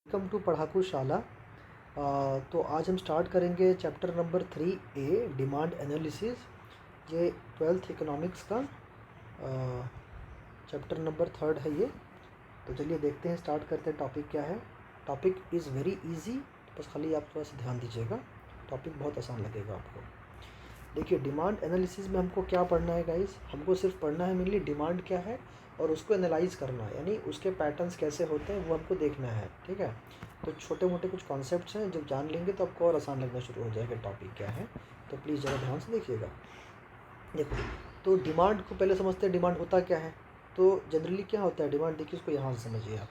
Welcome to पढ़ाकू शाला। तो आज हम स्टार्ट करेंगे chapter number 3A demand analysis. ये 12th इकोनॉमिक्स का चैप्टर नंबर 3 है ये। तो चलिए देखते हैं, स्टार्ट करते हैं। टॉपिक क्या है? टॉपिक इज़ वेरी इजी, बस खाली आप थोड़ा सा ध्यान दीजिएगा, टॉपिक बहुत आसान लगेगा आपको। देखिए, डिमांड एनालिसिस में हमको क्या पढ़ना है गाइस? हमको सिर्फ पढ़ना है मेनली डिमांड क्या है और उसको एनालाइज करना है, यानी उसके पैटर्न्स कैसे होते हैं वो हमको देखना है। ठीक है, तो छोटे मोटे कुछ कॉन्सेप्ट्स हैं, जब जान लेंगे तो आपको और आसान लगना शुरू हो जाएगा टॉपिक क्या है। तो प्लीज़ ज़रा ध्यान से देखिएगा। देखो, तो डिमांड को पहले समझते हैं, डिमांड होता क्या है। तो जनरली क्या होता है डिमांड? देखिए, उसको यहाँ से समझिए आप।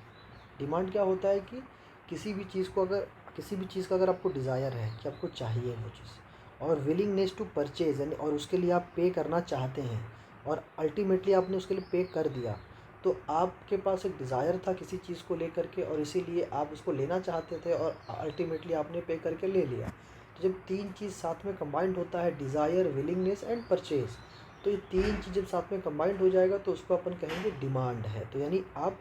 डिमांड क्या होता है कि किसी भी चीज़ का अगर आपको डिज़ायर है कि आपको चाहिए वो चीज़, और विलिंगनेस टू परचेज़, यानी और उसके लिए आप पे करना चाहते हैं, और अल्टीमेटली आपने उसके लिए पे कर दिया, तो आपके पास एक डिज़ायर था किसी चीज़ को लेकर के, और इसीलिए आप उसको लेना चाहते थे और अल्टीमेटली आपने पे करके ले लिया। तो जब तीन चीज़ साथ में कंबाइंड होता है, डिज़ायर, विलिंगनेस एंड परचेज़, तो ये तीन चीज़ जब साथ में कंबाइंड हो जाएगा तो उसको अपन कहेंगे डिमांड है। तो यानी आप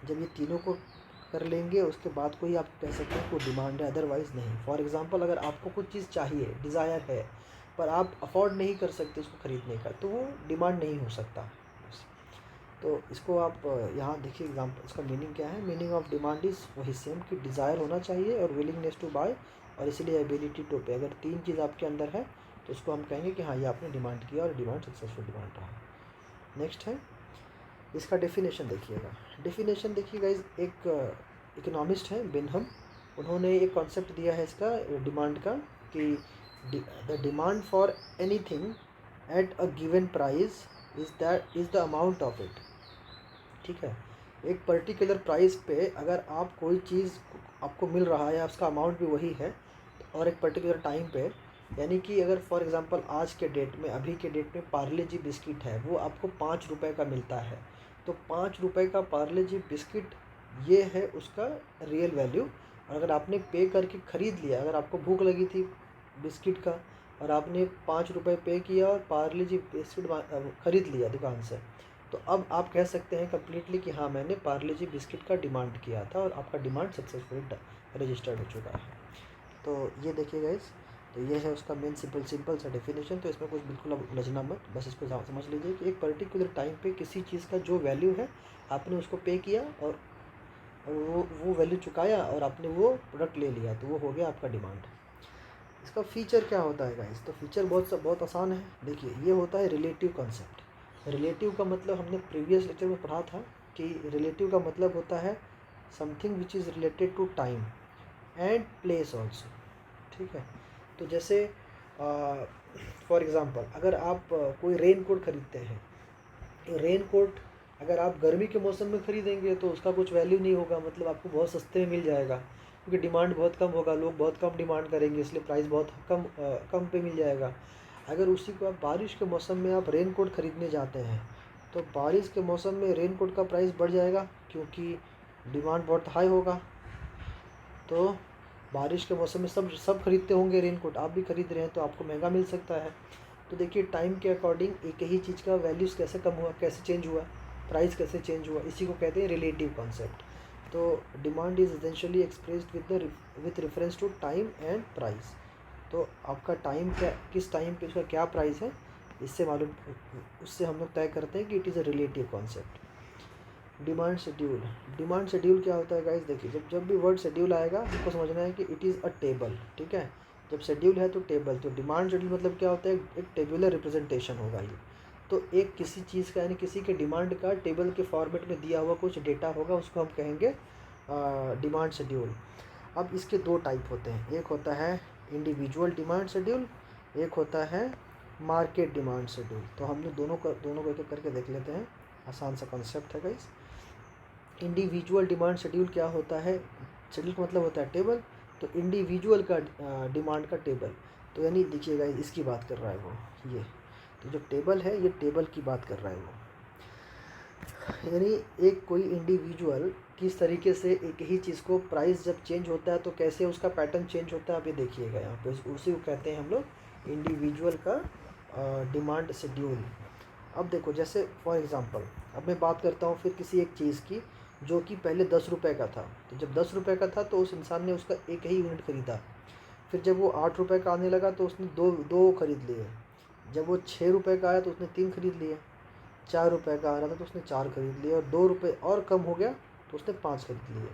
जब ये तीनों को कर लेंगे उसके बाद कोई आप कह सकते हैं कोई डिमांड है, अदरवाइज़ नहीं। फॉर एग्ज़ाम्पल, अगर आपको कुछ चीज़ चाहिए, डिज़ायर है, पर आप अफोर्ड नहीं कर सकते उसको ख़रीदने का, तो वो डिमांड नहीं हो सकता। तो इसको आप यहाँ देखिए एग्जाम्पल, इसका मीनिंग क्या है? मीनिंग ऑफ डिमांड इज़ वही सेम कि डिज़ायर होना चाहिए और विलिंगनेस टू बाय, और इसीलिए एबिलिटी टू पे। अगर तीन चीज़ आपके अंदर है तो उसको हम कहेंगे कि हाँ, ये आपने डिमांड किया और डिमांड सक्सेसफुल डिमांड रहा। नेक्स्ट है, इसका डेफिनेशन देखिएगा। डेफिनेशन देखिएगा, एक इकोनॉमिस्ट है बिनहम, उन्होंने एक कॉन्सेप्ट दिया है इसका डिमांड का, कि the demand for anything at a given price is the amount of it. ठीक है, एक पर्टिकुलर प्राइस पे अगर आप कोई चीज़ आपको मिल रहा है, उसका अमाउंट भी वही है, और एक पर्टिकुलर टाइम पे, यानी कि अगर फॉर एग्ज़ाम्पल आज के डेट में, अभी के डेट में पार्ले जी बिस्किट है, वो आपको 5 रुपये का मिलता है, तो 5 रुपये का पार्ले जी बिस्किट, ये है उसका रियल वैल्यू। और अगर आपने पे करके ख़रीद लिया, अगर आपको भूख लगी थी बिस्किट का और आपने 5 रुपये पे किया और पार्ले जी बिस्किट ख़रीद लिया दुकान से, तो अब आप कह सकते हैं कम्प्लीटली कि हाँ, मैंने पार्ले जी बिस्किट का डिमांड किया था और आपका डिमांड सक्सेसफुली रजिस्टर्ड हो चुका है। तो ये देखिए गाइस, तो ये है उसका मेन सिंपल सा डेफिनेशन। तो इसमें कुछ बिल्कुल अब उलझना मत, बस इसको समझ लीजिए कि एक पर्टिकुलर टाइम पे किसी चीज़ का जो वैल्यू है आपने उसको पे किया और वो वैल्यू चुकाया और आपने वो प्रोडक्ट ले लिया, तो वो हो गया आपका डिमांड। इसका फ़ीचर क्या होता है गाइस? तो फीचर बहुत आसान है। देखिए, ये होता है रिलेटिव कॉन्सेप्ट। रिलेटिव का मतलब हमने प्रीवियस लेक्चर में पढ़ा था कि रिलेटिव का मतलब होता है something which is related to time and place also. ठीक है, तो जैसे फॉर एग्ज़ाम्पल, अगर आप कोई रेन कोट ख़रीदते हैं, तो रेन कोट अगर आप गर्मी के मौसम में ख़रीदेंगे तो उसका कुछ वैल्यू नहीं होगा, मतलब आपको बहुत सस्ते में मिल जाएगा, क्योंकि डिमांड बहुत कम होगा, लोग बहुत कम डिमांड करेंगे, इसलिए प्राइस बहुत कम पे मिल जाएगा। अगर उसी को आप बारिश के मौसम में आप रेन कोट ख़रीदने जाते हैं, तो बारिश के मौसम में रेन कोट का प्राइस बढ़ जाएगा, क्योंकि डिमांड बहुत हाई होगा। तो बारिश के मौसम में सब खरीदते होंगे रेन कोट, आप भी खरीद रहे हैं, तो आपको महंगा मिल सकता है। तो देखिए, टाइम के अकॉर्डिंग एक ही चीज़ का वैल्यूज़ कैसे कम हुआ, कैसे चेंज हुआ, प्राइस कैसे चेंज हुआ, इसी को कहते हैं रिलेटिव कॉन्सेप्ट। तो demand is essentially expressed with reference to time and price. तो आपका टाइम क्या, किस टाइम पे उसका क्या प्राइस है, इससे मालूम, उससे हम लोग तय करते हैं कि it is a relative concept. Demand schedule. Demand schedule क्या होता है गाइस? देखिए, जब भी वर्ड शेड्यूल आएगा हमको समझना है कि इट इज़ अ टेबल। ठीक है, जब शेड्यूल है तो टेबल, तो डिमांड शेड्यूल मतलब क्या होता है? एक टेबुलर रिप्रेजेंटेशन होगा ये। तो एक किसी चीज़ का, यानी किसी के डिमांड का टेबल के फॉर्मेट में दिया हुआ कुछ डेटा होगा, उसको हम कहेंगे डिमांड शेड्यूल। अब इसके दो टाइप होते हैं, एक होता है इंडिविजुअल डिमांड शेड्यूल, एक होता है मार्केट डिमांड शेड्यूल। तो हम लोग दोनों को एक एक करके देख लेते हैं, आसान सा कॉन्सेप्ट है गाइस। इंडिविजुअल डिमांड शेड्यूल क्या होता है? शेड्यूल का मतलब होता है टेबल, तो इंडिविजुअल का डिमांड का टेबल, तो यानी देखिएगा इसकी बात कर रहा है वो, ये तो जो टेबल है, ये टेबल की बात कर रहा है वो। यानी एक कोई इंडिविजुअल किस तरीके से एक ही चीज़ को, प्राइस जब चेंज होता है तो कैसे उसका पैटर्न चेंज होता है, आप ये देखिएगा यहाँ पे, उसी को कहते हैं हम लोग इंडिविजुअल का डिमांड शेड्यूल। अब देखो, जैसे फॉर एग्ज़ाम्पल, अब मैं बात करता हूँ फिर किसी एक चीज़ की, जो कि पहले 10 रुपये का था। तो जब 10 रुपये का था तो उस इंसान ने उसका एक ही यूनिट ख़रीदा। फिर जब वो 8 रुपये का आने लगा तो उसने दो दो खरीद लिए। जब वो 6 रुपये का आया तो उसने 3 खरीद लिए। 4 रुपये का आ रहा था तो उसने 4 खरीद लिए, और 2 रुपये और कम हो गया तो उसने 5 खरीद लिए।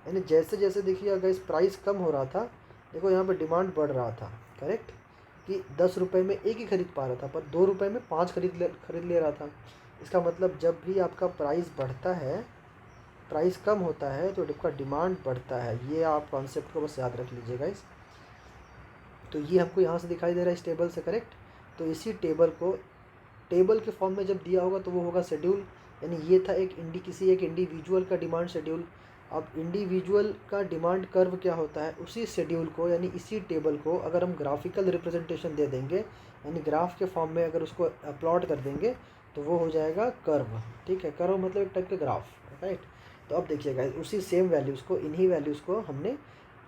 यानी जैसे जैसे देखिए अगर इस प्राइस कम हो रहा था, देखो यहाँ पे डिमांड बढ़ रहा था, करेक्ट, कि 10 रुपये में एक ही खरीद पा रहा था, पर 2 रुपये में 5 खरीद ले रहा था। इसका मतलब जब भी आपका प्राइस बढ़ता है, प्राइस कम होता है तो आपका डिमांड बढ़ता है। ये आप कॉन्सेप्ट को बस याद रख लीजिएगा इस। तो ये हमको यहाँ से दिखाई दे रहा है इस टेबल से, करेक्ट। तो इसी टेबल को टेबल के फॉर्म में जब दिया होगा तो वो होगा शेड्यूल। यानी ये था किसी एक इंडिविजुअल का डिमांड शेड्यूल। अब इंडिविजुअल का डिमांड कर्व क्या होता है, उसी शेड्यूल को यानी इसी टेबल को अगर हम ग्राफिकल रिप्रेजेंटेशन दे देंगे, यानी ग्राफ के फॉर्म में अगर उसको प्लॉट कर देंगे तो वो हो जाएगा कर्व। ठीक है, कर्व मतलब एक टाइप का ग्राफ, राइट। तो अब देखिएगा उसी सेम वैल्यूज़ को, इन्हीं वैल्यूज़ को हमने,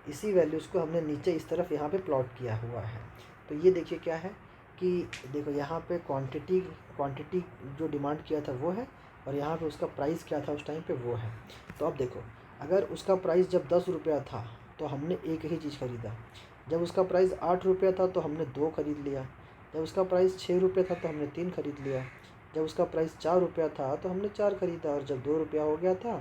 इसी वैल्यूज़ को हमने नीचे इस तरफ यहाँ पे प्लॉट किया हुआ है। तो ये देखिए क्या है कि देखो यहाँ पे क्वांटिटी जो डिमांड किया था वो है, और यहाँ पे उसका प्राइस क्या था उस टाइम पे वो है। तो अब देखो अगर उसका प्राइस जब 10 रुपया था तो हमने एक ही चीज़ ख़रीदा। जब उसका प्राइस 8 रुपया था तो हमने 2 खरीद लिया। जब उसका प्राइस 6 रुपया था तो हमने 3 खरीद लिया। जब उसका प्राइस 4 रुपया था तो हमने 4 खरीदा, और जब 2 रुपया हो गया था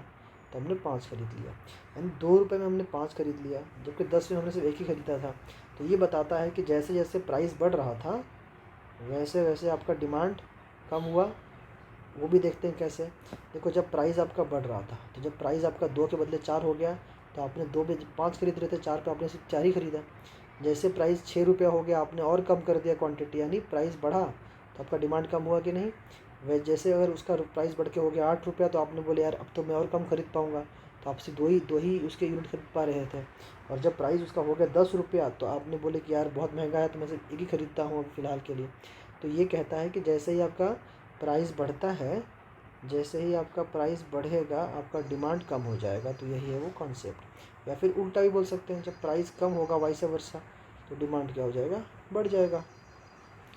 तो हमने 5 खरीद लिया। यानी 2 रुपये में हमने 5 खरीद लिया, जबकि 10 में हमने सिर्फ एक ही खरीदा था। तो ये बताता है कि जैसे जैसे प्राइस बढ़ रहा था वैसे वैसे आपका डिमांड कम हुआ। वो भी देखते हैं कैसे। देखो जब प्राइस आपका बढ़ रहा था तो जब प्राइस आपका 2 के बदले 4 हो गया तो आपने 2 में 5 खरीद रहे थे, 4 पे आपने सिर्फ 4 ही खरीदा। जैसे प्राइस 6 रुपया हो गया आपने और कम कर दिया क्वांटिटी, यानी प्राइस बढ़ा तो आपका डिमांड कम हुआ कि नहीं। वह जैसे अगर उसका प्राइस बढ़ के हो गया 8 रुपया तो आपने बोले यार अब तो मैं और कम खरीद पाऊँगा, तो आपसे दो ही उसके यूनिट खरीद पा रहे थे। और जब प्राइस उसका हो गया 10 रुपया तो आपने बोले कि यार बहुत महंगा है तो मैं सिर्फ एक ही खरीदता हूँ अभी फ़िलहाल के लिए। तो ये कहता है कि जैसे ही आपका प्राइस बढ़ता है, जैसे ही आपका प्राइस बढ़ेगा आपका डिमांड कम हो जाएगा। तो यही है वो कॉन्सेप्ट। या फिर उल्टा भी बोल सकते हैं, जब प्राइस कम होगा वाइस वर्सा तो डिमांड क्या हो जाएगा, बढ़ जाएगा।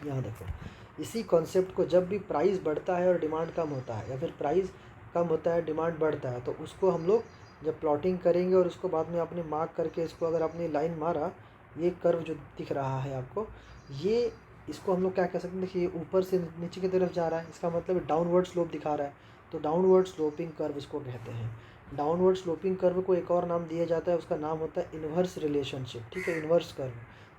यहाँ देखो इसी कॉन्सेप्ट को जब भी प्राइस बढ़ता है और डिमांड कम होता है, या फिर प्राइस कम होता है डिमांड बढ़ता है, तो उसको हम लोग जब प्लॉटिंग करेंगे और उसको बाद में आपने मार्क करके इसको अगर आपने लाइन मारा, ये कर्व जो दिख रहा है आपको, ये इसको हम लोग क्या कह सकते हैं, देखिए ऊपर से नीचे की तरफ जा रहा है, इसका मतलब डाउनवर्ड स्लोप दिखा रहा है। तो डाउनवर्ड स्लोपिंग कर्व इसको कहते हैं। डाउनवर्ड स्लोपिंग कर्व को एक और नाम दिया जाता है, उसका नाम होता है इन्वर्स रिलेशनशिप। ठीक है, इन्वर्स कर्व।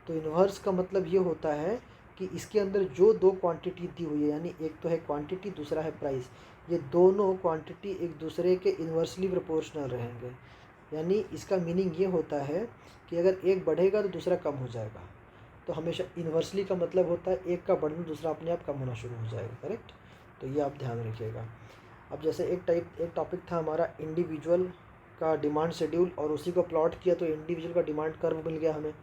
तो इन्वर्स का मतलब ये होता है कि इसके अंदर जो दो क्वांटिटी दी हुई है, यानी एक तो है क्वांटिटी दूसरा है प्राइस, ये दोनों क्वांटिटी एक दूसरे के इन्वर्सली प्रोपोर्शनल रहेंगे। यानी इसका मीनिंग ये होता है कि अगर एक बढ़ेगा तो दूसरा कम हो जाएगा। तो हमेशा इन्वर्सली का मतलब होता है एक का बढ़ना दूसरा अपने आप कम होना शुरू हो जाएगा, करेक्ट। तो ये आप ध्यान रखिएगा। अब जैसे एक टॉपिक था हमारा इंडिविजुअल का डिमांड शेड्यूल, और उसी को प्लॉट किया तो इंडिविजुअल का डिमांड कर्व मिल गया हमें।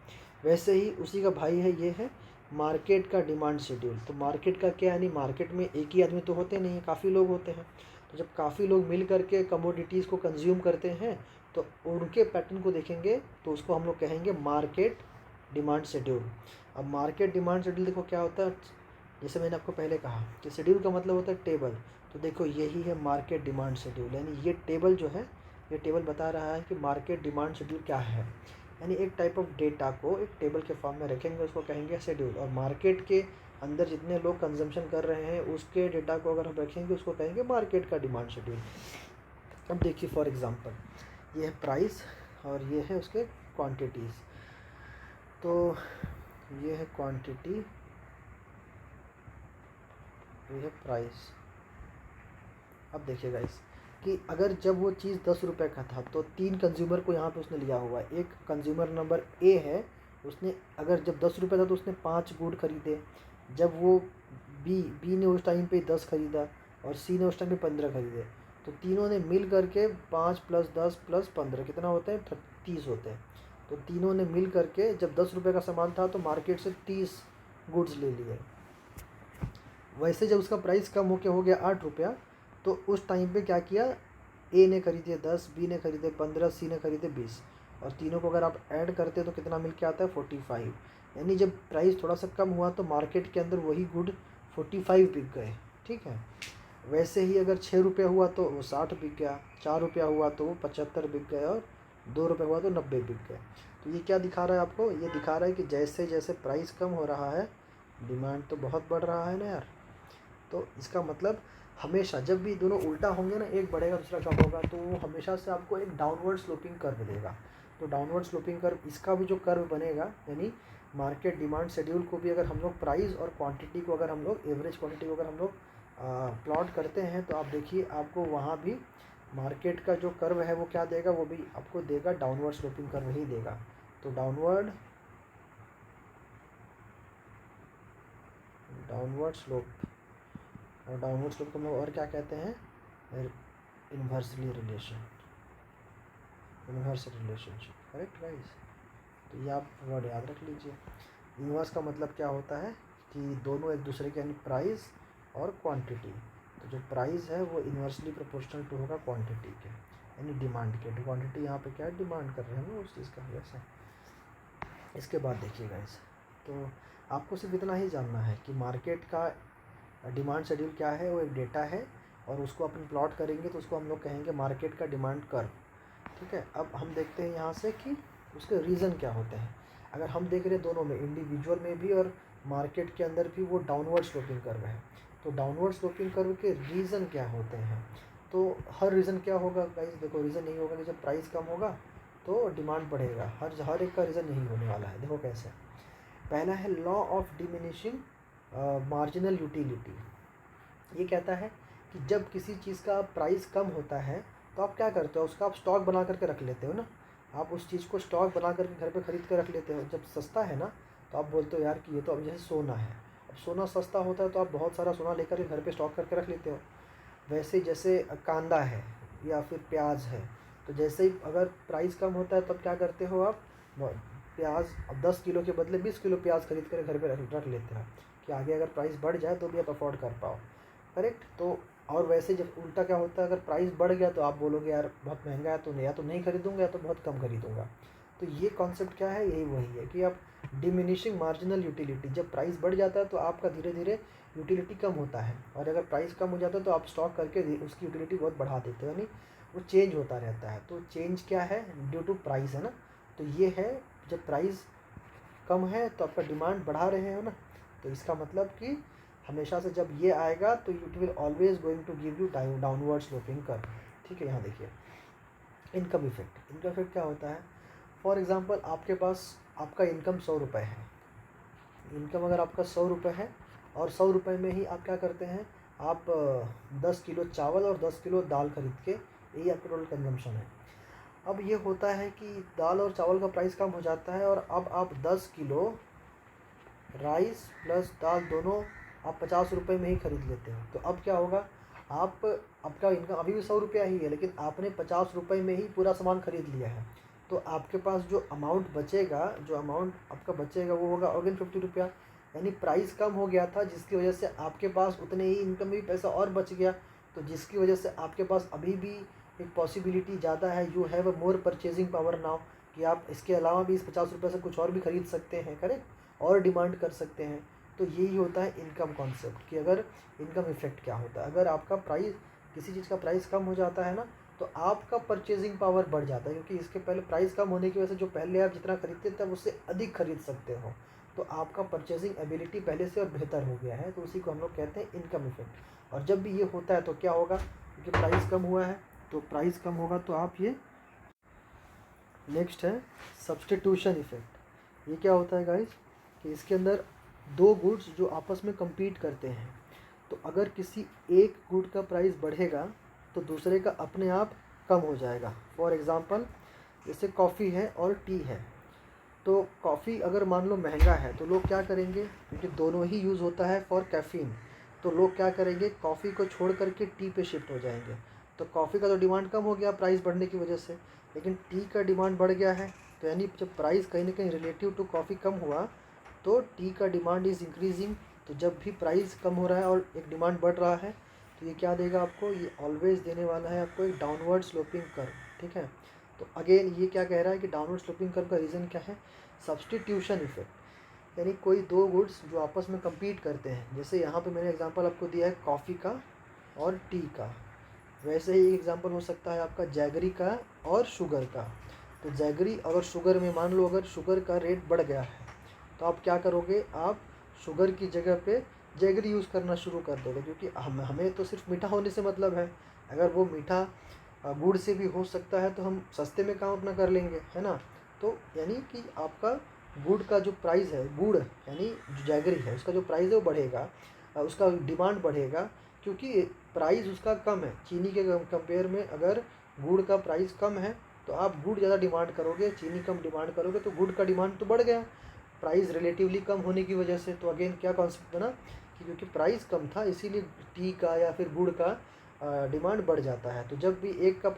वैसे ही उसी का भाई है, ये है मार्केट का डिमांड शेड्यूल। तो मार्केट का क्या, यानी मार्केट में एक ही आदमी तो होते नहीं हैं, काफ़ी लोग होते हैं। तो जब काफ़ी लोग मिल करके कमोडिटीज़ को कंज्यूम करते हैं तो उनके पैटर्न को देखेंगे तो उसको हम लोग कहेंगे मार्केट डिमांड शेड्यूल। अब मार्केट डिमांड शेड्यूल देखो क्या होता है, जैसे मैंने आपको पहले कहा कि शेड्यूल का मतलब होता है टेबल। तो देखो यही है मार्केट डिमांड शेड्यूल, यानी ये टेबल जो है, ये टेबल बता रहा है कि मार्केट डिमांड शेड्यूल क्या है। यानी एक टाइप ऑफ डेटा को एक टेबल के फॉर्म में रखेंगे, उसको कहेंगे शेड्यूल। और मार्केट के अंदर जितने लोग कंजम्पशन कर रहे हैं उसके डेटा को अगर हम रखेंगे उसको कहेंगे मार्केट का डिमांड शेड्यूल। अब देखिए फॉर एग्जांपल ये है प्राइस और ये है उसके क्वांटिटीज़। तो ये है क्वांटिटी, ये है प्राइस। अब देखिए गाइस कि अगर जब वो चीज़ 10 रुपये का था तो 3 कंज्यूमर को यहाँ पे उसने लिया हुआ है। एक कंज्यूमर नंबर ए है, उसने अगर जब 10 रुपये था तो उसने 5 गुड खरीदे। जब वो बी ने उस टाइम पे 10 खरीदा और सी ने उस टाइम पे 15 खरीदे, तो तीनों ने मिल करके 5 + 10 + 15 कितना होता है, 30 होते हैं। तो तीनों ने मिल करके जब 10 रुपये का सामान था तो मार्केट से 30 गुड्स ले लिए। वैसे जब उसका प्राइस कम होके हो गया 8 रुपया, तो उस टाइम पे क्या किया, ए ने खरीदे 10, बी ने खरीदे 15, सी ने खरीदे 20, और तीनों को अगर आप ऐड करते तो कितना मिल के आता है, 45। यानी जब प्राइस थोड़ा सा कम हुआ तो मार्केट के अंदर वही गुड 45 बिक गए। ठीक है, वैसे ही अगर 6 रुपये हुआ तो वो 60 बिक गया, 4 रुपया हुआ तो वो 75 बिक गए, और 2 रुपये हुआ तो 90 बिक गए। तो ये क्या दिखा रहा है आपको? ये दिखा रहा है कि जैसे जैसे प्राइस कम हो रहा है डिमांड तो बहुत बढ़ रहा है ना यार। तो इसका मतलब हमेशा जब भी दोनों उल्टा होंगे ना, एक बढ़ेगा दूसरा कम होगा, तो वो हमेशा से आपको एक डाउनवर्ड स्लोपिंग कर्व देगा। तो डाउनवर्ड स्लोपिंग कर्व, इसका भी जो कर्व बनेगा, यानी मार्केट डिमांड शेड्यूल को भी अगर हम लोग प्राइस और क्वांटिटी को, अगर हम लोग एवरेज क्वांटिटी को अगर हम लोग प्लॉट करते हैं, तो आप देखिए आपको वहाँ भी मार्केट का जो कर्व है वो क्या देगा, वो भी आपको देगा डाउनवर्ड स्लोपिंग कर्व ही देगा। तो डाउनवर्ड स्लोप, और डाउनवर्ड स्लोप को हम लोग और क्या कहते हैं? Inversely relation, inverse relationship, correct guys. तो ये आप वर्ड याद रख लीजिए। इन्वर्स का मतलब क्या होता है कि दोनों एक दूसरे के, यानी प्राइस और क्वांटिटी। तो जो प्राइस है वो इन्वर्सली प्रोपोर्शनल टू होगा क्वांटिटी के, यानी डिमांड के। क्वांटिटी यहाँ पे क्या है, डिमांड कर रहे हैं उस चीज़ का, वैसा। इसके बाद देखिए गाइस, तो आपको सिर्फ इतना ही जानना है कि मार्केट का डिमांड शेड्यूल क्या है, वो एक डेटा है, और उसको अपन प्लॉट करेंगे तो उसको हम लोग कहेंगे मार्केट का डिमांड कर्व। ठीक है, अब हम देखते हैं यहाँ से कि उसके रीज़न क्या होते हैं। अगर हम देख रहे हैं दोनों में, इंडिविजुअल में भी और मार्केट के अंदर भी, वो डाउनवर्ड स्लोपिंग कर्व है। तो डाउनवर्ड स्लोपिंग कर्व के रीज़न क्या होते हैं? तो हर रीज़न क्या होगा गाइस? देखो, रीज़न यही होगा कि जब प्राइस कम होगा तो डिमांड बढ़ेगा। हर एक का रीज़न यही होने वाला है। देखो कैसे, पहला है law of diminishing marginal utility. ये कहता है कि जब किसी चीज़ का प्राइस कम होता है तो आप क्या करते हो, उसका आप स्टॉक बना करके रख लेते हो ना। आप उस चीज़ को स्टॉक बना करके घर पे ख़रीद कर रख लेते हो। जब सस्ता है ना तो आप बोलते हो यार कि ये तो अब जैसे सोना है, अब सोना सस्ता होता है तो आप बहुत सारा सोना लेकर घर पे स्टॉक करके रख लेते हो। वैसे जैसे कांदा है या फिर प्याज है, तो जैसे ही अगर प्राइस कम होता है तब क्या करते हो आप, प्याज अब 10 किलो के बदले 20 किलो प्याज खरीद कर घर पे रख लेते हो कि आगे अगर प्राइस बढ़ जाए तो भी आप अफोर्ड कर पाओ। करेक्ट। तो और वैसे जब उल्टा क्या होता है, अगर प्राइस बढ़ गया तो आप बोलोगे यार बहुत महंगा है, तो या तो नहीं खरीदूंगा या तो बहुत कम खरीदूंगा। तो ये कॉन्सेप्ट क्या है, यही वही है कि आप डिमिनिशिंग मार्जिनल यूटिलिटी, जब प्राइस बढ़ जाता है तो आपका धीरे धीरे यूटिलिटी कम होता है, और अगर प्राइस कम हो जाता है तो आप स्टॉक करके उसकी यूटिलिटी बहुत बढ़ा देते हो, यानी वो चेंज होता रहता है। तो चेंज क्या है, ड्यू टू प्राइस है ना। तो ये है, जब प्राइस कम है तो आपका डिमांड बढ़ा रहे हो ना, तो इसका मतलब कि हमेशा से जब ये आएगा तो it will always going to give you downward sloping curve. ठीक है, यहाँ देखिए इनकम इफेक्ट। इनकम इफेक्ट क्या होता है, फॉर एग्जांपल आपके पास आपका इनकम 100 रुपये है। इनकम अगर आपका 100 रुपये है, और 100 रुपये में ही आप क्या करते हैं, आप 10 किलो चावल और 10 किलो दाल खरीद के, यही आपका टोटल कंजम्पशन है। अब ये होता है कि दाल और चावल का प्राइस कम हो जाता है, और अब आप 10 किलो राइस प्लस दाल दोनों आप 50 रुपये में ही खरीद लेते हो। तो अब क्या होगा, आपका इनकम अभी भी 100 रुपया ही है, लेकिन आपने 50 रुपये में ही पूरा सामान खरीद लिया है। तो आपके पास जो अमाउंट बचेगा, जो अमाउंट आपका बचेगा वो होगा अगेन 50 रुपया। यानी प्राइस कम हो गया था, जिसकी वजह से आपके पास उतने ही इनकम में भी पैसा और बच गया, तो जिसकी वजह से आपके पास अभी भी एक पॉसिबिलिटी ज़्यादा है, you have a more purchasing power now, कि आप इसके अलावा भी इस 50 रुपये से कुछ और भी खरीद सकते हैं, करेक्ट, और डिमांड कर सकते हैं। तो यही होता है इनकम कॉन्सेप्ट, कि अगर इनकम इफेक्ट क्या होता है, अगर आपका प्राइस, किसी चीज़ का प्राइस कम हो जाता है ना, तो आपका परचेजिंग पावर बढ़ जाता है, क्योंकि इसके पहले प्राइस कम होने की वजह से जो पहले आप जितना खरीदते थे आप उससे अधिक खरीद सकते हो। तो आपका परचेजिंग एबिलिटी पहले से और बेहतर हो गया है, तो उसी को हम लोग कहते हैं इनकम इफेक्ट। और जब भी ये होता है तो क्या होगा, क्योंकि प्राइस कम हुआ है तो प्राइस कम होगा, तो आप ये, नेक्स्ट है सब्स्टिट्यूशन इफेक्ट। ये क्या होता है गाइस, कि इसके अंदर दो गुड्स जो आपस में compete करते हैं, तो अगर किसी एक गुड का प्राइस बढ़ेगा तो दूसरे का अपने आप कम हो जाएगा। फॉर एग्ज़ाम्पल जैसे कॉफ़ी है और टी है, तो कॉफ़ी अगर मान लो महंगा है तो लोग क्या करेंगे, क्योंकि दोनों ही यूज़ होता है फॉर कैफ़ीन, तो लोग क्या करेंगे, कॉफ़ी को छोड़ करके टी पे शिफ्ट हो जाएंगे। तो कॉफ़ी का तो डिमांड कम हो गया प्राइस बढ़ने की वजह से, लेकिन टी का डिमांड बढ़ गया है। तो यानी जब प्राइस कहीं ना कहीं रिलेटिव टू कॉफ़ी कम हुआ तो टी का डिमांड इज़ इंक्रीजिंग। तो जब भी प्राइस कम हो रहा है और एक डिमांड बढ़ रहा है तो ये क्या देगा आपको, ये ऑलवेज देने वाला है आपको एक डाउनवर्ड स्लोपिंग कर्व। ठीक है, तो अगेन ये क्या कह रहा है कि डाउनवर्ड स्लोपिंग कर्व का रीज़न क्या है, सब्स्टिट्यूशन इफेक्ट। यानी कोई दो गुड्स जो आपस में compete करते हैं, जैसे यहाँ पे मैंने एग्जांपल आपको दिया है कॉफ़ी का और टी का। वैसे ही एग्जांपल हो सकता है आपका जैगरी का और शुगर का। तो जैगरी और शुगर में मान लो अगर शुगर का रेट बढ़ गया है तो आप क्या करोगे, आप शुगर की जगह पे जैगरी यूज़ करना शुरू कर दोगे, क्योंकि हमें तो सिर्फ मीठा होने से मतलब है। अगर वो मीठा गुड़ से भी हो सकता है तो हम सस्ते में काम अपना कर लेंगे, है ना। तो यानी कि आपका गुड़ का जो प्राइस है, गुड़ यानी जो जैगरी है उसका जो प्राइस है वो बढ़ेगा, उसका डिमांड बढ़ेगा, क्योंकि प्राइस उसका कम है चीनी के कंपेयर में। अगर गुड़ का प्राइस कम है तो आप गुड़ ज़्यादा डिमांड करोगे, चीनी कम डिमांड करोगे, तो गुड़ का डिमांड तो बढ़ गया प्राइस रिलेटिवली कम होने की वजह से। तो अगेन क्या कॉन्सेप्ट बना कि क्योंकि प्राइस कम था इसीलिए टी का या फिर गुड़ का डिमांड बढ़ जाता है। तो जब भी एक का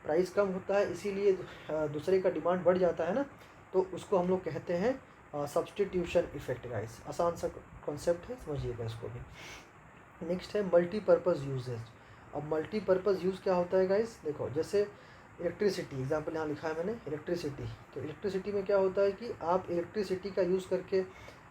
प्राइस कम होता है इसीलिए दूसरे का डिमांड बढ़ जाता है ना, तो उसको हम लोग कहते हैं सब्स्टिट्यूशन इफेक्ट गाइस। आसान सा कॉन्सेप्ट है, समझिएगा इसको भी। नेक्स्ट है मल्टीपर्पज़ यूजेज। अब मल्टीपर्पज़ यूज़ क्या होता है गाइस, देखो जैसे इलेक्ट्रिसिटी एग्जांपल यहाँ लिखा है मैंने, इलेक्ट्रिसिटी। तो इलेक्ट्रिसिटी में क्या होता है कि आप इलेक्ट्रिसिटी का यूज़ करके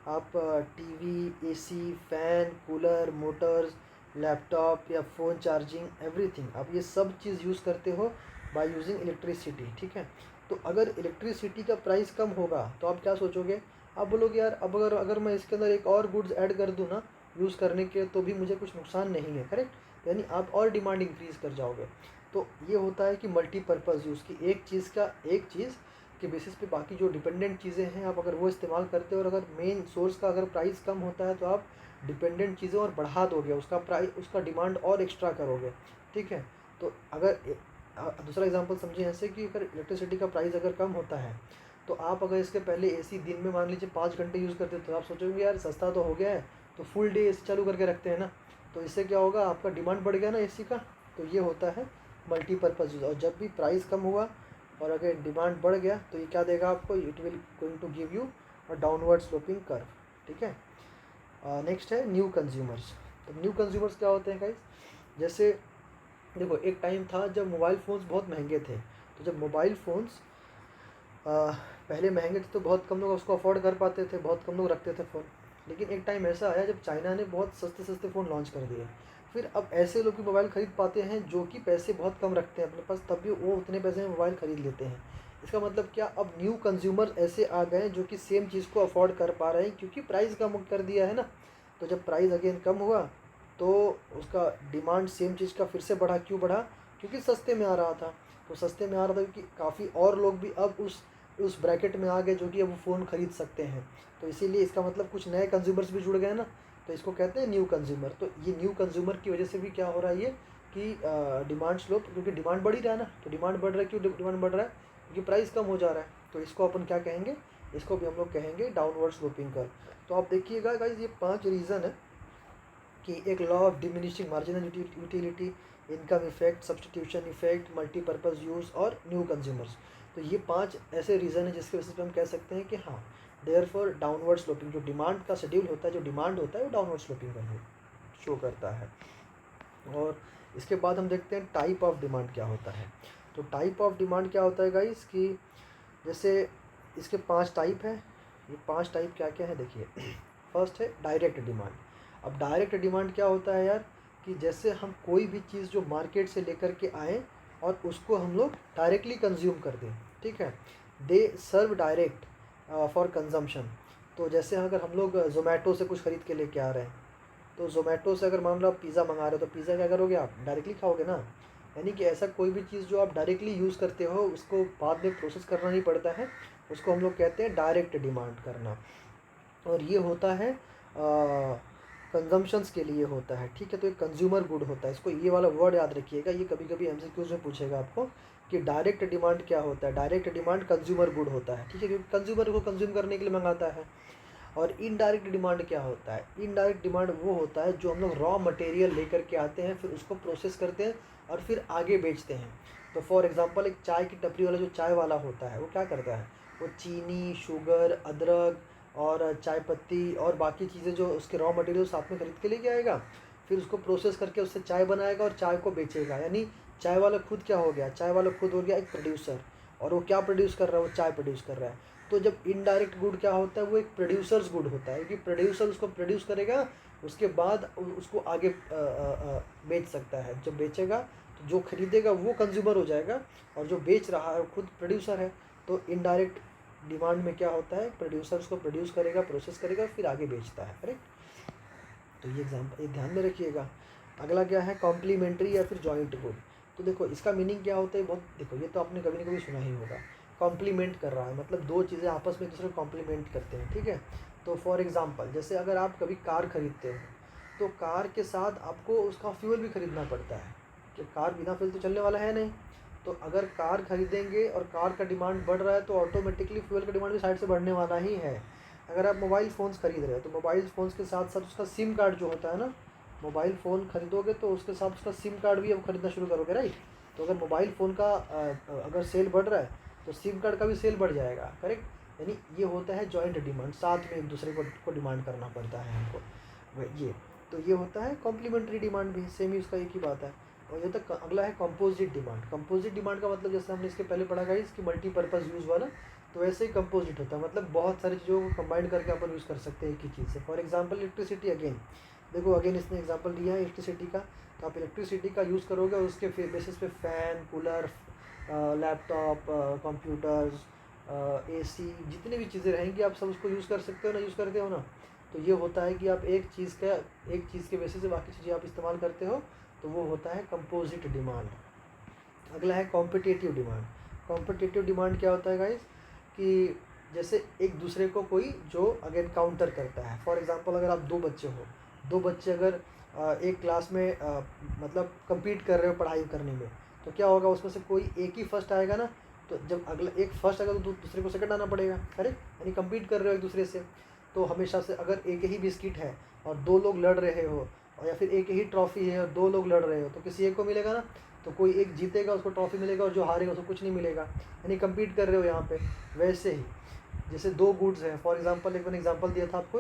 आप TV, AC, fan, cooler, Motors, laptop या फ़ोन चार्जिंग एवरीथिंग, आप ये सब चीज़ यूज़ करते हो बाय यूजिंग इलेक्ट्रिसिटी, ठीक है। तो अगर इलेक्ट्रिसिटी का प्राइस कम होगा तो आप क्या सोचोगे, आप बोलोगे यार अब अगर मैं इसके अंदर एक और गुड्स ऐड कर दूँ ना यूज़ करने के, तो भी मुझे कुछ नुकसान नहीं है, करेक्ट। यानी आप और डिमांड इंक्रीज़ कर जाओगे। तो ये होता है कि मल्टीपर्पज़ यूज़ की एक चीज़ के बेसिस पे बाकी जो डिपेंडेंट चीज़ें हैं आप अगर वो इस्तेमाल करते हो, और अगर मेन सोर्स का अगर प्राइस कम होता है तो आप डिपेंडेंट चीज़ें और बढ़ा दोगे, उसका प्राइस उसका डिमांड और एक्स्ट्रा करोगे, ठीक है। तो अगर दूसरा एग्जांपल समझिए ऐसे कि अगर इलेक्ट्रिसिटी का प्राइस अगर कम होता है तो आप अगर इसके पहले एसी दिन में मान लीजिए 5 घंटे यूज़ करते तो आप सोचोगे यार सस्ता तो हो गया है, तो फुल डे एसी चालू करके रखते हैं ना, तो इससे क्या होगा, आपका डिमांड बढ़ गया ना एसी का। तो ये होता है मल्टीपर्पज़ यूज़। और जब भी प्राइस कम हुआ और अगर डिमांड बढ़ गया तो ये क्या देगा आपको, it will going to give you a downward sloping curve, ठीक है। नेक्स्ट है न्यू कंज्यूमर्स। तो न्यू कंज्यूमर्स क्या होते हैं गाइस, जैसे देखो एक टाइम था जब मोबाइल फ़ोन्स बहुत महंगे थे। तो जब मोबाइल फ़ोन्स पहले महंगे थे तो बहुत कम लोग उसको अफोर्ड कर पाते थे, बहुत कम लोग रखते थे फ़ोन। लेकिन एक टाइम ऐसा आया जब चाइना ने बहुत सस्ते सस्ते फ़ोन लॉन्च कर दिए। फिर अब ऐसे लोग भी मोबाइल ख़रीद पाते हैं जो कि पैसे बहुत कम रखते हैं अपने पास, तब भी वो उतने पैसे में मोबाइल ख़रीद लेते हैं। इसका मतलब क्या, अब न्यू कंज्यूमर ऐसे आ गए जो कि सेम चीज़ को अफोर्ड कर पा रहे हैं क्योंकि प्राइस कम कर दिया है ना। तो जब प्राइस अगेन कम हुआ तो उसका डिमांड सेम चीज़ का फिर से बढ़ा। क्यों बढ़ा, क्योंकि सस्ते में आ रहा था। तो सस्ते में आ रहा था क्योंकि काफ़ी और लोग भी अब उस ब्रैकेट में आ गए जो कि अब वो फ़ोन ख़रीद सकते हैं। तो इसीलिए इसका मतलब कुछ नए कंज्यूमर्स भी जुड़ गए ना, तो इसको कहते हैं न्यू कंज्यूमर। तो ये न्यू कंज्यूमर की वजह से भी क्या हो रहा है ये कि डिमांड स्लोप, क्योंकि डिमांड बढ़ ही रहा है ना। तो डिमांड बढ़ रहा है, क्यों डिमांड बढ़ रहा है, क्योंकि प्राइस कम हो जा रहा है। तो इसको अपन क्या कहेंगे, इसको भी हम लोग कहेंगे डाउनवर्ड स्लोपिंग कर्व। तो आप देखिएगा गाइस ये 5 रीज़न है कि एक law of diminishing marginal utility, income effect, substitution effect, multipurpose use और न्यू कंज्यूमर्स। तो ये 5 ऐसे रीज़न है जिसके वजह से हम कह सकते हैं कि हाँ देयरफॉर डाउनवर्ड स्लोपिंग, जो डिमांड का शेड्यूल होता है, जो डिमांड होता है वो डाउनवर्ड स्लोपिंग का शो करता है। और इसके बाद हम देखते हैं टाइप ऑफ डिमांड क्या होता है। तो टाइप ऑफ डिमांड क्या होता है गाइस कि जैसे इसके 5 टाइप हैं। ये 5 टाइप क्या क्या है देखिए। फर्स्ट है डायरेक्ट डिमांड। अब डायरेक्ट डिमांड क्या होता है यार, कि जैसे हम कोई भी चीज़ जो मार्केट से लेकर के आएँ और उसको हम लोग डायरेक्टली कंज्यूम कर दें, ठीक है। दे सर्व डायरेक्ट फॉर कंजम्पशन। तो जैसे अगर हम लोग ज़ोमैटो से कुछ ख़रीद के लेके आ रहे हैं, तो ज़ोमैटो से अगर मान लो आप पिज़्ज़ा मंगा रहे हो तो पिज़्ज़ा क्या करोगे, आप डायरेक्टली खाओगे ना। यानी कि ऐसा कोई भी चीज़ जो आप डायरेक्टली यूज़ करते हो उसको बाद में प्रोसेस करना नहीं पड़ता है, उसको हम लोग कहते हैं डायरेक्ट डिमांड करना। और ये होता है कंजम्पशंस के लिए होता है, ठीक है। तो एक कंज्यूमर गुड होता है, इसको ये वाला वर्ड याद रखिएगा, ये कभी कभी एमसीक्यूज में पूछेगा आपको कि डायरेक्ट डिमांड क्या होता है। डायरेक्ट डिमांड कंज्यूमर गुड होता है, ठीक है, क्योंकि कंज्यूमर को कंज्यूम करने के लिए मंगाता है। और इनडायरेक्ट डिमांड क्या होता है, इनडायरेक्ट डिमांड वो होता है जो हम लोग रॉ मटेरियल लेकर के आते हैं, फिर उसको प्रोसेस करते हैं और फिर आगे बेचते हैं। तो फॉर एग्जांपल एक चाय की टपरी वाला जो चाय वाला होता है वो क्या करता है, वो चीनी, शुगर, अदरक और चाय पत्ती और बाकी चीज़ें जो उसके रॉ मटेरियल साथ में खरीद के लेके आएगा, फिर उसको प्रोसेस करके उससे चाय बनाएगा और चाय को बेचेगा। यानी चाय वाला खुद क्या हो गया, चाय वाला खुद हो गया एक प्रोड्यूसर। और वो क्या प्रोड्यूस कर रहा है, वो चाय प्रोड्यूस कर रहा है। तो जब इनडायरेक्ट गुड क्या होता है, वो एक प्रोड्यूसर्स गुड होता है, क्योंकि प्रोड्यूसर उसको प्रोड्यूस करेगा, उसके बाद उसको आगे बेच सकता है। जब बेचेगा तो जो खरीदेगा वो कंज्यूमर हो जाएगा, और जो बेच रहा है खुद प्रोड्यूसर है। तो इनडायरेक्ट डिमांड में क्या होता है, प्रोड्यूसर उसको प्रोड्यूस करेगा, प्रोसेस करेगा, फिर आगे बेचता है, करेक्ट। तो ये एग्जाम्पल, ये ध्यान में रखिएगा। अगला क्या है, कॉम्प्लीमेंट्री या फिर जॉइंट गुड। तो देखो इसका मीनिंग क्या होता है, बहुत देखो ये तो आपने कभी ना कभी सुना ही होगा। कॉम्प्लीमेंट कर रहा है मतलब दो चीज़ें आपस में एक दूसरे को कॉम्प्लीमेंट करते हैं, ठीक है। तो फॉर एग्जांपल जैसे अगर आप कभी कार खरीदते हो, तो कार के साथ आपको उसका फ्यूल भी खरीदना पड़ता है, कि कार बिना फ्यूल तो चलने वाला है नहीं। तो अगर कार खरीदेंगे और कार का डिमांड बढ़ रहा है, तो ऑटोमेटिकली फ्यूल का डिमांड भी साइड से बढ़ने वाला ही है। अगर आप मोबाइल फ़ोन्स खरीद रहे हो, तो मोबाइल फ़ोन्स के साथ साथ उसका सिम कार्ड जो होता है ना, मोबाइल फ़ोन खरीदोगे तो उसके साथ उसका सिम कार्ड भी अब खरीदना शुरू करोगे, राइट। तो अगर मोबाइल फ़ोन का अगर सेल बढ़ रहा है, तो सिम कार्ड का भी सेल बढ़ जाएगा, करेक्ट। यानी ये होता है जॉइंट डिमांड, साथ में एक दूसरे को डिमांड करना पड़ता है हमको, ये। तो ये होता है कॉम्प्लीमेंट्री डिमांड भी, सेम ही उसका एक ही बात है। और ये तक अगला है कंपोजिट डिमांड। कंपोजिट डिमांड का मतलब जैसे हमने इसके पहले पढ़ा गाइस कि मल्टीपर्पज़ यूज़ वाला, तो वैसे ही कंपोजिट होता है, मतलब बहुत सारी चीज़ों को कंबाइन करके अपन यूज़ कर सकते हैं एक ही चीज़ से। फॉर एग्जांपल इलेक्ट्रिसिटी, अगेन देखो अगेन इसने एग्जांपल दिया है इलेक्ट्रिसिटी का। तो आप इलेक्ट्रिसिटी का यूज़ करोगे और उसके बेसिस पे fan, cooler, laptop, computers, AC, जितनी भी चीज़ें रहेंगी आप सब उसको यूज़ कर सकते हो ना, यूज़ करते हो ना। तो ये होता है कि आप एक चीज़ के बेसिस से बाकी चीज़ें आप इस्तेमाल करते हो, तो वो होता है कंपोजिट डिमांड। अगला है कॉम्पिटिटिव डिमांड। कॉम्पिटिटिव डिमांड क्या होता है गाइस, कि जैसे एक दूसरे को कोई जो अगेन काउंटर करता है। फॉर एग्जांपल अगर आप दो बच्चे हो, दो बच्चे अगर एक क्लास में मतलब compete कर रहे हो पढ़ाई करने में, तो क्या होगा, उसमें से कोई एक ही फर्स्ट आएगा ना। तो जब अगला एक फर्स्ट आएगा तो दूसरे को सेकंड आना पड़ेगा, करेक्ट। यानी compete कर रहे हो एक दूसरे से। तो हमेशा से अगर एक ही बिस्किट है और दो लोग लड़ रहे हो, और या फिर एक ही ट्रॉफ़ी है और दो लोग लड़ रहे हो, तो किसी एक को मिलेगा ना। तो कोई एक जीतेगा उसको ट्रॉफ़ी मिलेगा, और जो हारेगा उसको कुछ नहीं मिलेगा। यानी compete कर रहे हो यहाँ पे। वैसे ही जैसे दो गुड्स हैं, फॉर एग्जांपल एक मैंने एग्जांपल दिया था आपको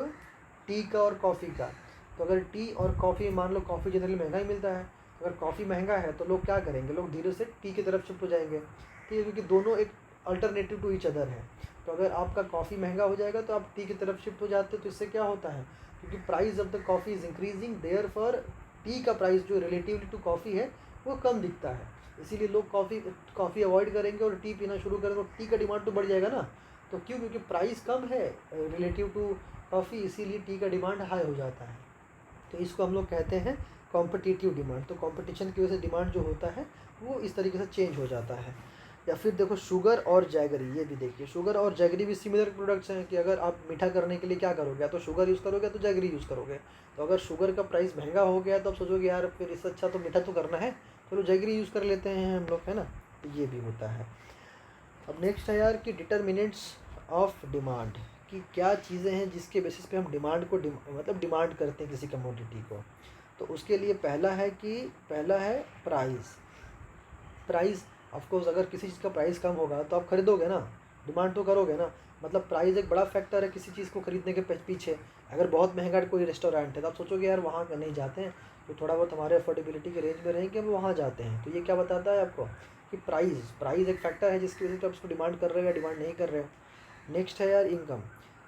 टी का और कॉफ़ी का। तो अगर टी और कॉफ़ी, मान लो कॉफ़ी जनरली महंगा ही मिलता है, अगर कॉफ़ी महंगा है तो लोग क्या करेंगे, लोग धीरे से टी की तरफ शिफ्ट हो जाएंगे, ठीक है, क्योंकि दोनों एक अल्टरनेटिव टू ईच अदर है। तो अगर आपका कॉफ़ी महंगा हो जाएगा तो आप टी की तरफ शिफ्ट हो जाते हो। तो इससे क्या होता है, क्योंकि price of the coffee is increasing, therefore tea का प्राइस जो रिलेटिवली टू कॉफ़ी है वो कम दिखता है, इसीलिए लोग कॉफ़ी अवॉइड करेंगे और टी पीना शुरू करेंगे, और टी का डिमांड तो बढ़ जाएगा ना। तो क्यों, क्योंकि प्राइस कम है रिलेटिव टू कॉफ़ी, इसीलिए टी का डिमांड हाई हो जाता है। तो इसको हम लोग कहते हैं कॉम्पिटिटिव डिमांड। तो कंपटीशन की वजह से डिमांड जो होता है वो इस तरीके से चेंज हो जाता है। या फिर देखो शुगर और जैगरी, ये भी देखिए शुगर और जैगरी भी सिमिलर प्रोडक्ट्स हैं, कि अगर आप मीठा करने के लिए क्या करोगे, या तो शुगर यूज़ करोगे या तो जैगरी यूज़ करोगे। तो अगर शुगर का प्राइस महंगा हो गया तो आप सोचोगे यार फिर इससे अच्छा तो मीठा तो करना है, चलो जैगरी यूज़ कर लेते हैं हम लोग, है ना। तो ये भी होता है। अब नेक्स्ट है यार कि डिटर्मिनेंट्स ऑफ डिमांड, कि क्या चीज़ें हैं जिसके बेसिस पे हम डिमांड को मतलब डिमांड करते हैं किसी कमोडिटी को। तो उसके लिए पहला है प्राइस। प्राइस ऑफकोर्स अगर किसी चीज़ का प्राइस कम होगा तो आप खरीदोगे ना, डिमांड तो करोगे ना। मतलब प्राइस एक बड़ा फैक्टर है किसी चीज़ को खरीदने के पीछे। अगर बहुत महंगा कोई रेस्टोरेंट है तो आप सोचोगे यार वहाँ नहीं जाते हैं, तो थोड़ा बहुत हमारे अफोर्डेबिलिटी के रेंज में रहेंगे हम वहाँ जाते हैं। तो ये क्या बताता है आपको, कि प्राइस एक फैक्टर है जिसकी वजह से आप उसको डिमांड कर रहे हो या डिमांड नहीं कर रहे हो। नेक्स्ट है यार इनकम।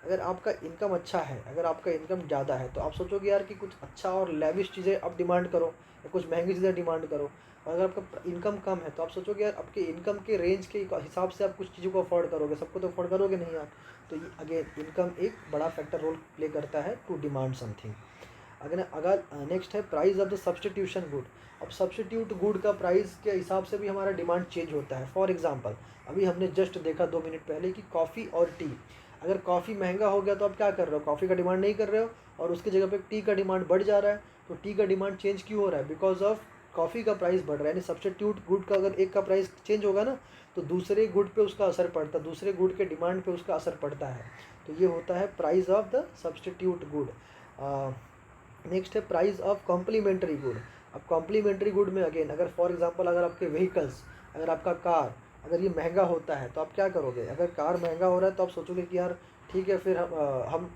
अगर आपका इनकम अच्छा है, अगर आपका इनकम ज़्यादा है, तो आप सोचोगे यार कि कुछ अच्छा और लेविश चीज़ें आप डिमांड करो, या कुछ महंगी चीज़ें डिमांड करो। और अगर आपका इनकम कम है तो आप सोचोगे यार आपके इनकम के रेंज के हिसाब से आप कुछ चीज़ों को अफोर्ड करोगे, सबको तो अफोर्ड करोगे नहीं आप। तो ये अगेन इनकम एक बड़ा फैक्टर रोल प्ले करता है टू डिमांड समथिंग। अगर नेक्स्ट है price of the substitution good. अब सब्सटीट्यूट गुड का प्राइस के हिसाब से भी हमारा डिमांड चेंज होता है। फॉर एग्जांपल अभी हमने जस्ट देखा 2 मिनट पहले कि कॉफ़ी और टी, अगर कॉफ़ी महंगा हो गया तो आप क्या कर रहे हो, कॉफ़ी का डिमांड नहीं कर रहे हो, और उसकी जगह पे टी का डिमांड बढ़ जा रहा है। तो टी का डिमांड चेंज क्यों हो रहा है, बिकॉज ऑफ कॉफ़ी का प्राइस बढ़ रहा है। यानी सब्सटीट्यूट गुड का अगर एक का प्राइस चेंज होगा ना, तो दूसरे गुड पे उसका असर पड़ता है, दूसरे गुड के डिमांड पे उसका असर पड़ता है। तो ये होता है price of the substitute good. Next है प्राइस ऑफ कॉम्प्लीमेंट्री गुड। अब कॉम्प्लीमेंट्री गुड में अगेन अगर फॉर एग्जांपल अगर आपके व्हीकल्स, अगर आपका कार अगर ये महंगा होता है तो आप क्या करोगे, अगर कार महंगा हो रहा है तो आप सोचोगे कि यार ठीक है फिर हम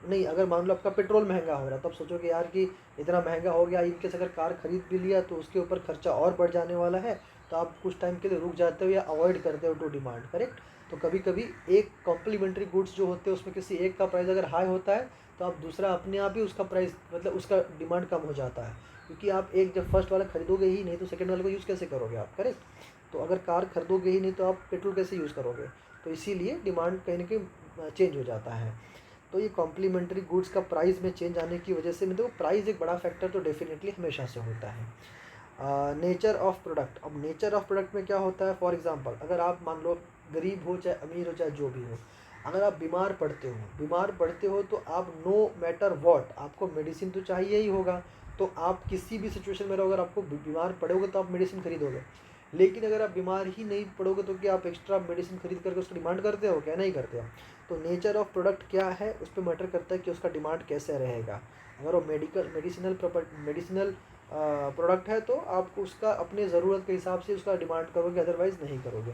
नहीं, अगर मान लो आपका पेट्रोल महंगा हो रहा है तो आप सोचोगे यार कि इतना महंगा हो गया, इनकेस अगर कार खरीद भी लिया तो उसके ऊपर खर्चा और बढ़ जाने वाला है, तो आप कुछ टाइम के लिए रुक जाते हो या अवॉइड करते हो टू डिमांड, करेक्ट। तो कभी कभी एक कॉम्प्लीमेंट्री गुड्स जो होते हैं उसमें किसी एक का प्राइस अगर हाई होता है तो आप दूसरा अपने आप ही उसका प्राइस मतलब उसका डिमांड कम हो जाता है, क्योंकि आप एक जब फर्स्ट वाला खरीदोगे ही नहीं तो सेकंड वाले को यूज़ कैसे करोगे आप, करेक्ट। तो अगर कार खरीदोगे ही नहीं तो आप पेट्रोल कैसे यूज़ करोगे, तो इसीलिए डिमांड कहीं ना कहीं चेंज हो जाता है। तो ये कॉम्प्लीमेंट्री गुड्स का प्राइस में चेंज आने की वजह से मतलब प्राइस एक बड़ा फैक्टर तो डेफिनेटली हमेशा से होता है। नेचर ऑफ प्रोडक्ट, अब नेचर ऑफ प्रोडक्ट में क्या होता है, फॉर एग्जांपल अगर आप मान लो गरीब हो चाहे अमीर हो चाहे जो भी हो, अगर आप बीमार पड़ते हो तो आप नो मैटर व्हाट आपको मेडिसिन तो चाहिए ही होगा। तो आप किसी भी सिचुएशन में रहो, अगर आपको बीमार पड़ोगे तो आप मेडिसिन खरीदोगे। लेकिन अगर आप बीमार ही नहीं पड़ोगे तो क्या आप एक्स्ट्रा मेडिसिन खरीद करके उसकी डिमांड करते हो, क्या नहीं करते हो। तो नेचर ऑफ प्रोडक्ट क्या है उस पर मैटर करता है कि उसका डिमांड कैसे रहेगा। अगर वो मेडिसिनल प्रोडक्ट है तो आप उसका अपने ज़रूरत के हिसाब से उसका डिमांड करोगे, अदरवाइज़ नहीं करोगे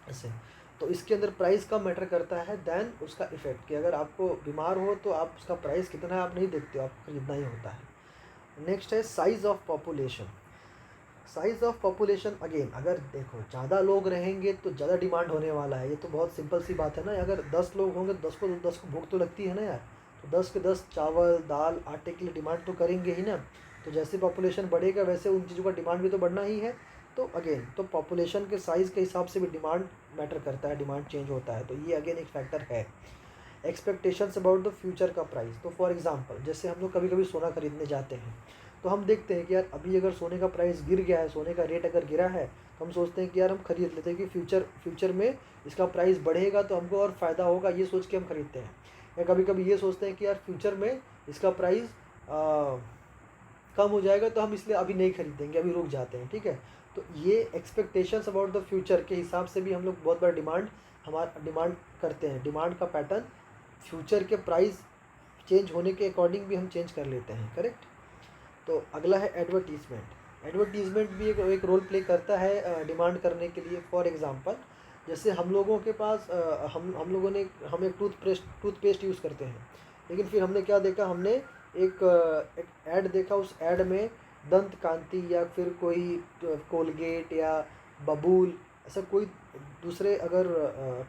ऐसे। तो इसके अंदर प्राइस का मैटर करता है देन उसका इफेक्ट, कि अगर आपको बीमार हो तो आप उसका प्राइस कितना है आप नहीं देखते हो, आपको खरीदना ही होता है। नेक्स्ट है size of population. Size of population again, अगर देखो ज़्यादा लोग रहेंगे तो ज़्यादा डिमांड होने वाला है, ये तो बहुत सिंपल सी बात है ना। अगर 10 लोग होंगे तो 10 को भूख तो लगती है ना यार, तो 10 के 10 चावल दाल आटे के लिए डिमांड तो करेंगे ही ना। तो जैसे पॉपुलेशन बढ़ेगा वैसे उन चीज़ों का डिमांड भी तो बढ़ना ही है। तो अगेन तो पॉपुलेशन के साइज़ के हिसाब से भी डिमांड मैटर करता है, डिमांड चेंज होता है, तो ये अगेन एक फैक्टर है। एक्सपेक्टेशंस अबाउट द फ्यूचर का प्राइस, तो फॉर एग्जांपल जैसे हम लोग कभी कभी सोना खरीदने जाते हैं तो हम देखते हैं कि यार अभी अगर सोने का प्राइस गिर गया है, सोने का रेट अगर गिरा है तो हम सोचते हैं कि यार हम खरीद लेते हैं कि फ्यूचर में इसका प्राइस बढ़ेगा तो हमको और फ़ायदा होगा, ये सोच के हम खरीदते हैं। या कभी कभी ये सोचते हैं कि यार फ्यूचर में इसका प्राइस कम हो जाएगा तो हम इसलिए अभी नहीं खरीदेंगे, अभी रुक जाते हैं, ठीक है। तो ये एक्सपेक्टेशंस अबाउट द फ्यूचर के हिसाब से भी हम लोग बहुत बड़ा डिमांड करते हैं। डिमांड का पैटर्न फ्यूचर के प्राइस चेंज होने के अकॉर्डिंग भी हम चेंज कर लेते हैं, करेक्ट। तो अगला है एडवर्टीज़मेंट। एडवर्टीज़मेंट भी एक रोल प्ले करता है डिमांड करने के लिए। फॉर एग्जांपल जैसे हम लोगों के पास हम लोगों ने हम एक टूथपेस्ट यूज़ करते हैं, लेकिन फिर हमने क्या देखा, हमने एक ऐड देखा, उस ऐड में दंत कांति या फिर कोई कोलगेट या बबूल ऐसा कोई दूसरे अगर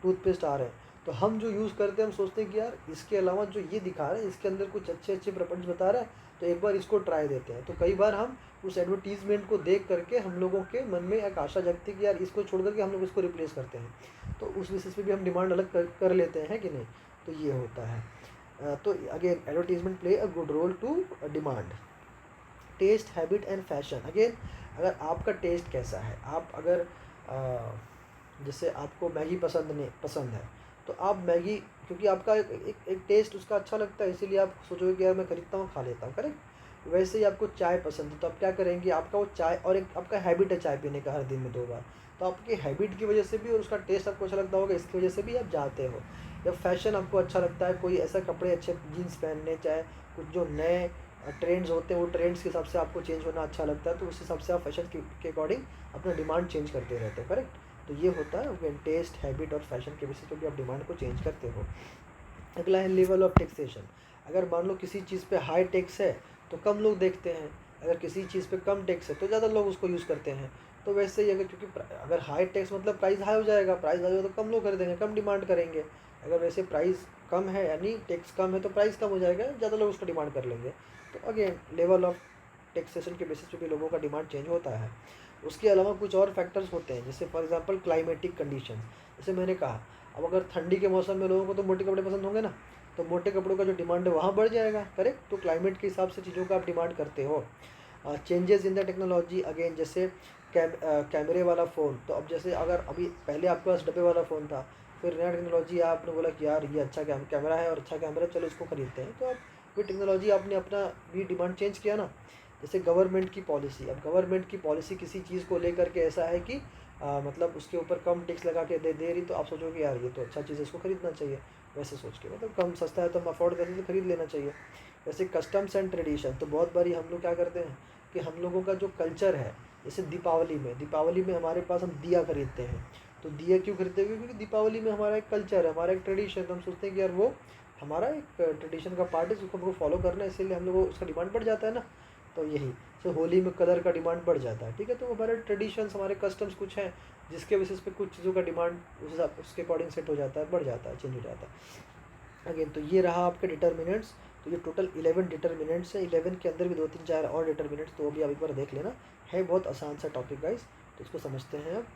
टूथपेस्ट आ रहे हैं तो हम जो यूज़ करते हैं हम सोचते हैं कि यार इसके अलावा जो ये दिखा रहा है इसके अंदर कुछ अच्छे अच्छे प्रॉपर्टीज बता रहा है तो एक बार इसको ट्राई देते हैं। तो कई बार हम उस एडवर्टीज़मेंट को देख करके हम लोगों के मन में एक आशा जगती है कि यार इसको छोड़ करके हम लोग इसको रिप्लेस करते हैं, तो उस बेसिस पे भी हम डिमांड अलग कर लेते हैं कि नहीं। तो ये होता है। तो again advertisement play a good role to demand. Taste habit and fashion, again अगर आपका टेस्ट कैसा है, आप अगर जैसे आपको मैगी पसंद है तो आप मैगी, क्योंकि आपका एक टेस्ट उसका अच्छा लगता है इसीलिए आप सोचोगे कि यार मैं खरीदता हूँ खा लेता हूँ, करेक्ट। वैसे ही आपको चाय पसंद है तो आप क्या करेंगे, आपका वो चाय और एक आपका हैबिट है चाय पीने का हर दिन में 2 बार, तो आपके हैबिट की वजह से भी और उसका टेस्ट आपको अच्छा लगता होगा इसकी वजह से भी आप जाते हो। या फैशन आपको अच्छा लगता है, कोई ऐसा कपड़े अच्छे जीन्स पहनने, चाहे कुछ जो नए ट्रेंड्स होते हैं वो ट्रेंड्स के हिसाब से आपको चेंज होना अच्छा लगता है, तो उस हिसाब से आप फैशन के अकॉर्डिंग अपना डिमांड चेंज करते रहते हैं, करेक्ट। तो ये होता है टेस्ट हैबिट और फैशन के बेसिस पे भी आप डिमांड को चेंज करते हो। अगला है लेवल ऑफ टैक्सेशन। अगर मान लो किसी चीज़ पे हाई टैक्स है तो कम लोग देखते हैं, अगर किसी चीज़ पे कम टैक्स है तो ज़्यादा लोग उसको यूज़ करते हैं। तो वैसे ही अगर क्योंकि अगर हाई टैक्स मतलब प्राइस हाई हो जाएगा, प्राइस हाई हो तो कम लोग खरीदेंगे, कम डिमांड करेंगे। अगर वैसे प्राइस कम है यानी टैक्स कम है तो प्राइस कम हो जाएगा, ज़्यादा लोग उसको डिमांड कर लेंगे। तो अगेन लेवल ऑफ टैक्सेशन के बेसिस पे भी लोगों का डिमांड चेंज होता है। उसके अलावा कुछ और फैक्टर्स होते हैं जैसे फॉर एग्जांपल क्लाइमेटिक कंडीशन। जैसे मैंने कहा अब अगर ठंडी के मौसम में लोगों को तो मोटे कपड़े पसंद होंगे ना, तो मोटे कपड़ों का जो डिमांड है वहाँ बढ़ जाएगा, करेक्ट। तो क्लाइमेट के हिसाब से चीज़ों का आप डिमांड करते हो। Changes in the technology, again जैसे कैमरे वाला फ़ोन, तो अब जैसे अगर अभी पहले आपके पास डब्बे वाला फ़ोन था, फिर नया टेक्नोलॉजी आपने बोला कि यार ये अच्छा कैमरा है और अच्छा कैमरा चलो इसको खरीदते हैं, तो अब कोई टेक्नोलॉजी आपने अपना भी डिमांड चेंज किया ना। जैसे गवर्नमेंट की पॉलिसी, अब गवर्नमेंट की पॉलिसी किसी चीज़ को लेकर के ऐसा है कि मतलब उसके ऊपर कम टैक्स लगा के दे रही, तो आप सोचोगे यार ये तो अच्छा चीज़ है इसको खरीदना चाहिए, वैसे सोच के मतलब कम सस्ता है तो हम अफोर्ड करें तो खरीद लेना चाहिए। वैसे कस्टम्स एंड ट्रेडिशन, तो बहुत बारी हम लोग क्या करते हैं कि हम लोगों का जो कल्चर है, जैसे दीपावली में हमारे पास हम दिया खरीदते हैं। तो दिया क्यों खरीदते हैं, क्योंकि दीपावली में हमारा एक कल्चर है, हमारा एक ट्रेडिशन है, तो हम सोचते हैं कि यार वो हमारा एक ट्रेडिशन का पार्ट है, उसको हमको फॉलो करना है, इसीलिए हम लोग उसका डिमांड बढ़ जाता है ना। तो यही तो होली में कलर का डिमांड बढ़ जाता है, ठीक है। तो हमारे ट्रेडिशंस, हमारे कस्टम्स कुछ हैं जिसके बेसिस पे कुछ चीज़ों का डिमांड उस हिसाब उसके अकॉर्डिंग सेट हो जाता है, बढ़ जाता है, चेंज हो जाता है। अगेन तो ये रहा आपके डिटर्मिनेंट्स। तो ये टोटल 11 डिटर्मिनेंट्स है। 11 के अंदर भी 2 3 4 और डिटर्मिनेंट्स, तो वो भी आप एक बार देख लेना। है बहुत आसान सा टॉपिक गाइस, तो इसको समझते हैं अब।